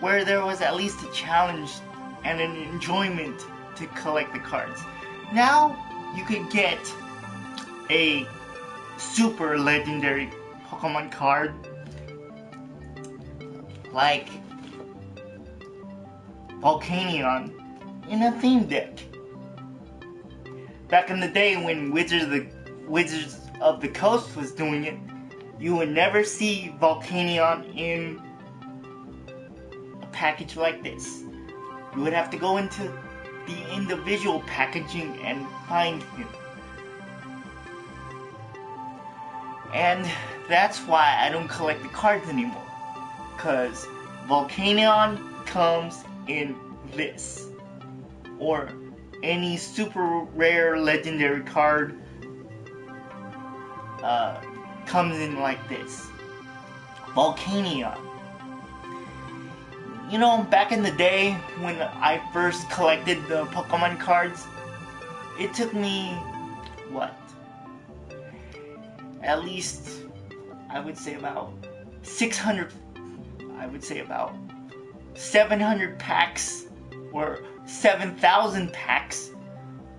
where there was at least a challenge and an enjoyment to collect the cards. Now you could get a super legendary Pokemon card like Volcanion in a theme deck. Back in the day when Wizards of the Coast was doing it, you would never see Volcanion in a package like this. You would have to go into the individual packaging and find him. And that's why I don't collect the cards anymore. Because Volcanion comes in this. Or any super rare legendary card comes in like this. Volcanion. You know, back in the day when I first collected the Pokemon cards, it took me, what? At least, I would say about 700 packs, or 7,000 packs,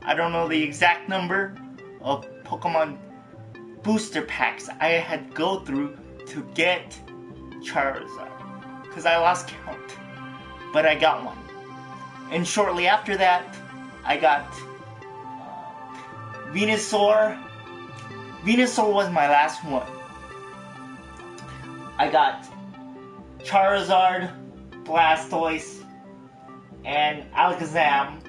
I don't know the exact number of Pokemon booster packs I had to go through to get Charizard, because I lost count, but I got one. And shortly after that, I got Venusaur. Venusaur was my last one. I got Charizard, Blastoise, and Alakazam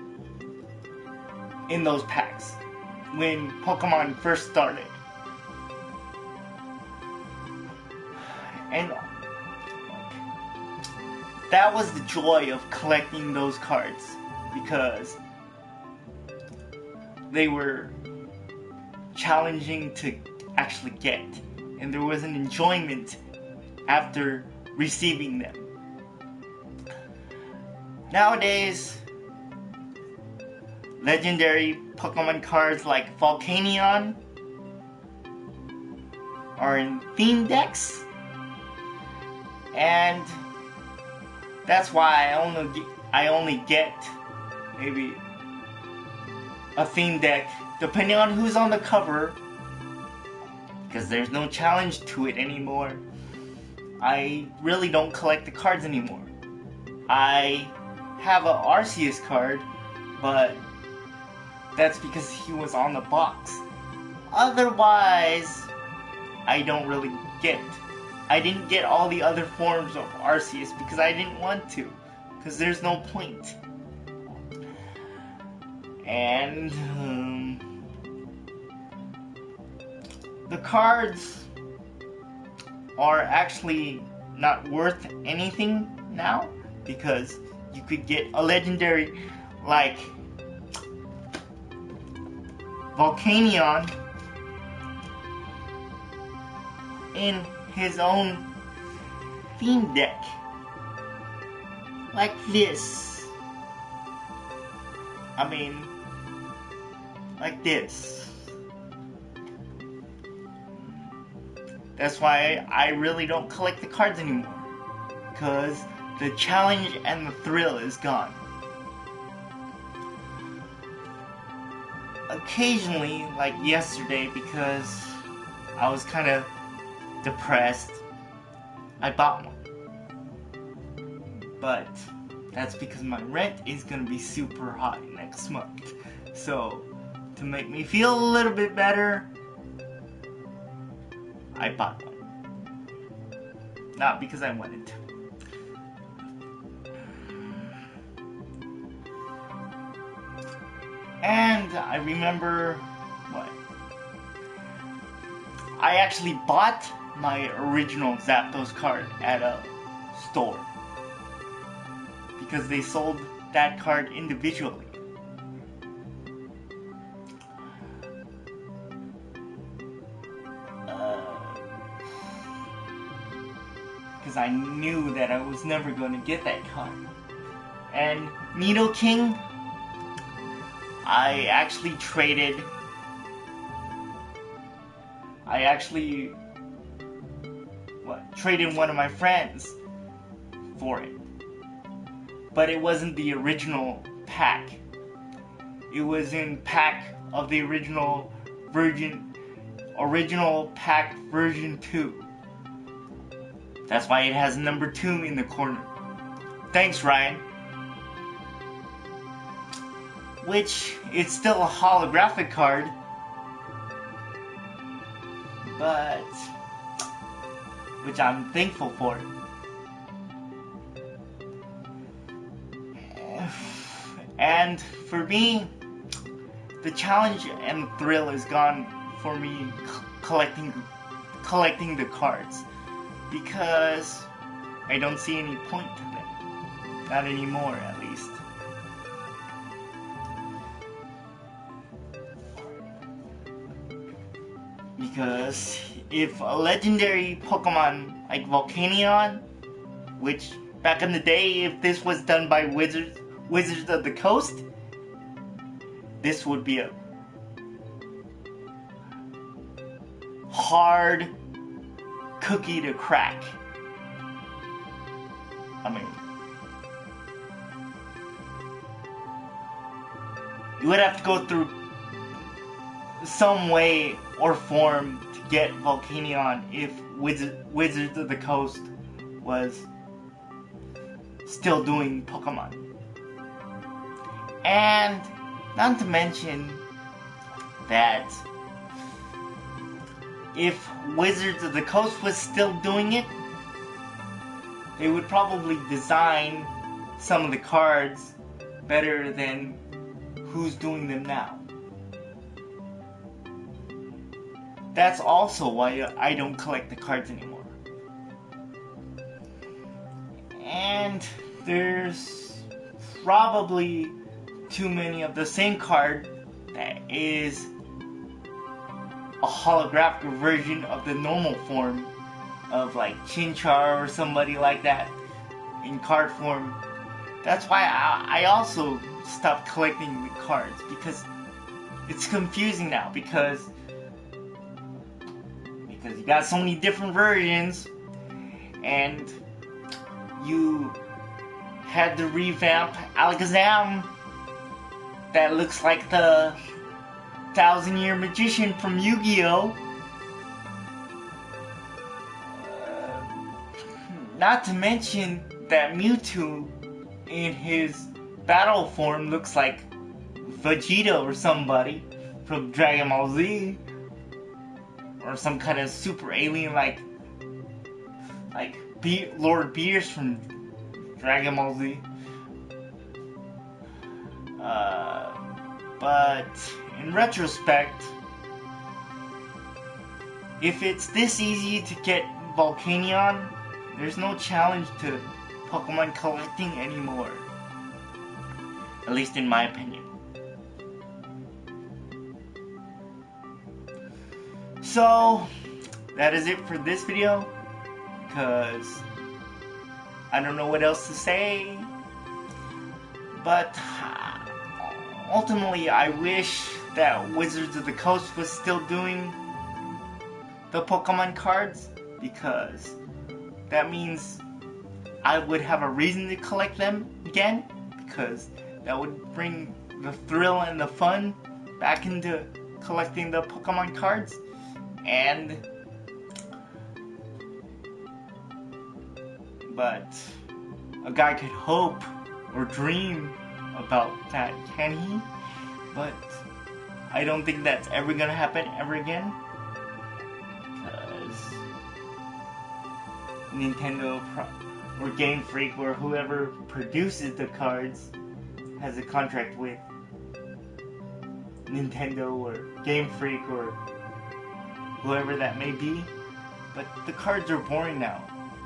in those packs when Pokemon first started. And that was the joy of collecting those cards, because they were challenging to actually get, and there was an enjoyment after receiving them. Nowadays, legendary Pokemon cards like Volcanion are in theme decks, and that's why I only get maybe a theme deck depending on who's on the cover, because there's no challenge to it anymore. I really don't collect the cards anymore. I have a Arceus card, but that's because he was on the box. Otherwise, I don't really get. I didn't get all the other forms of Arceus because I didn't want to, because there's no point. And the cards are actually not worth anything now, because you could get a legendary like Volcanion in his own theme deck, like this. I mean, like this. That's why I really don't collect the cards anymore, because the challenge and the thrill is gone. Occasionally, like yesterday, because I was kind of depressed, I bought one. But that's because my rent is gonna be super high next month. So, to make me feel a little bit better, I bought one. Not because I wanted to. And I remember what? I actually bought my original Zapdos card at a store, because they sold that card individually. Because I knew that I was never going to get that card. And Nidoking, I actually traded one of my friends for it. but it wasn't the original pack. It was in pack of the original pack version 2. That's why it has number 2 in the corner. Thanks, Ryan. Which, it's still a holographic card, but which I'm thankful for. And for me, the challenge and the thrill is gone for me collecting the cards, because I don't see any point to them. Not anymore, at least. Because if a legendary Pokemon like Volcanion, which back in the day, if this was done by Wizards of the Coast, this would be a hard cookie to crack. I mean, you would have to go through some way or form to get Volcanion if Wizards of the Coast was still doing Pokemon. And not to mention that if Wizards of the Coast was still doing it, they would probably design some of the cards better than who's doing them now. That's also why I don't collect the cards anymore. And there's probably too many of the same card that is a holographic version of the normal form of like Chinchar or somebody like that in card form. That's why I also stopped collecting the cards, because it's confusing now, because you got so many different versions, and you had to revamp Alakazam that looks like the 1,000-Year Magician from Yu-Gi-Oh! Not to mention that Mewtwo in his battle form looks like Vegeta or somebody from Dragon Ball Z, or some kind of super alien like Lord Beerus from Dragon Ball Z. But in retrospect, if it's this easy to get Volcanion, there's no challenge to Pokemon collecting anymore. At least in my opinion. So, that is it for this video, because I don't know what else to say, but ultimately I wish that Wizards of the Coast was still doing the Pokemon cards, because that means I would have a reason to collect them again, because that would bring the thrill and the fun back into collecting the Pokemon cards. But a guy could hope or dream about that, can he? But I don't think that's ever gonna happen ever again, because Nintendo or Game Freak or whoever produces the cards has a contract with Nintendo or Game Freak or whoever that may be. But the cards are boring now.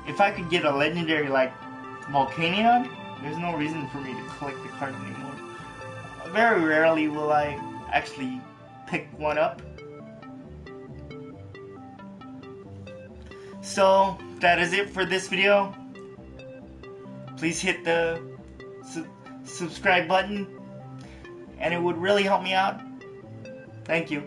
If I could get a legendary like Volcanion, there's no reason for me to collect the cards anymore. Very rarely will I actually pick one up. So that is it for this video. Please hit the subscribe button, and it would really help me out. Thank you.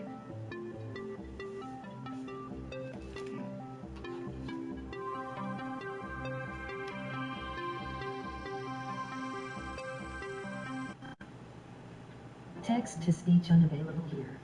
Text to speech unavailable here.